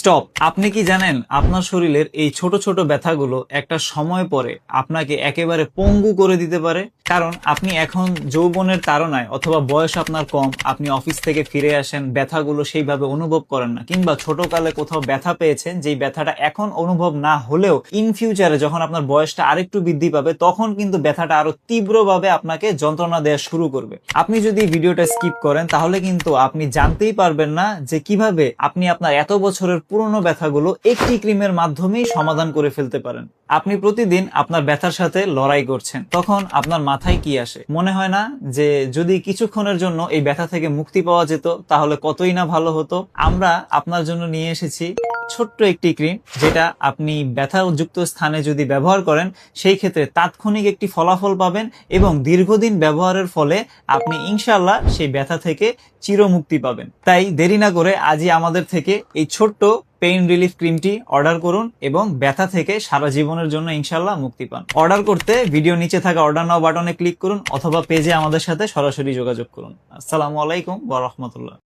Stop. আপনি কি জানেন আপনার শরীরের এই ছোট ছোট ব্যথাগুলো একটা সময় পরে আপনাকে একেবারে পঙ্গু করে দিতে পারে? কারণ আপনি এখন যৌবনের তাড়নায় অথবা বয়স আপনার কম, আপনি অফিস থেকে ফিরে আসেন, ব্যথাগুলো সেইভাবে অনুভব করেন না, কিংবা ছোটকালে কোথাও ব্যথা পেয়েছেন যেই ব্যথাটা এখন অনুভব না হলেও ইন ফিউচারে যখন আপনার বয়সটা আরেকটু বৃদ্ধি পাবে তখন কিন্তু ব্যথাটা আরো তীব্রভাবে আপনাকে যন্ত্রণা দেওয়া শুরু করবে। আপনি যদি ভিডিওটা স্কিপ করেন তাহলে কিন্তু আপনি জানতেই পারবেন না যে কিভাবে আপনি আপনার এত বছরের পুরনো ব্যথাগুলো একটি ক্রিমের মাধ্যমেই সমাধান করে ফেলতে পারেন। আপনি প্রতিদিন আপনার ব্যথার সাথে লড়াই করছেন, তখন আপনার মাথায় কি আসে? মনে হয় না যে যদি কিছুক্ষণের জন্য এই ব্যথা থেকে মুক্তি পাওয়া যেত তাহলে কতই না ভালো হতো? আমরা আপনার জন্য নিয়ে এসেছি ছোট্ট একটি ক্রিম, যেটা আপনি ব্যথাযুক্ত স্থানে যদি ব্যবহার করেন সেই ক্ষেত্রে তাৎক্ষণিক একটি ফলাফল পাবেন এবং দীর্ঘদিন ব্যবহারের ফলে আপনি ইনশাআল্লাহ সেই ব্যথা থেকে চিরমুক্তি পাবেন। তাই দেরি না করে আজই আমাদের থেকে এই ছোট্ট পেইন রিলিফ ক্রিমটি অর্ডার করুন এবং ব্যথা থেকে সারা জীবনের জন্য ইনশাআল্লাহ মুক্তি পান। অর্ডার করতে ভিডিও নিচে থাকা অর্ডার নাও বাটনে ক্লিক করুন অথবা পেজে আমাদের সাথে সরাসরি যোগাযোগ করুন। আসসালামু আলাইকুম ওয়া রাহমাতুল্লাহ।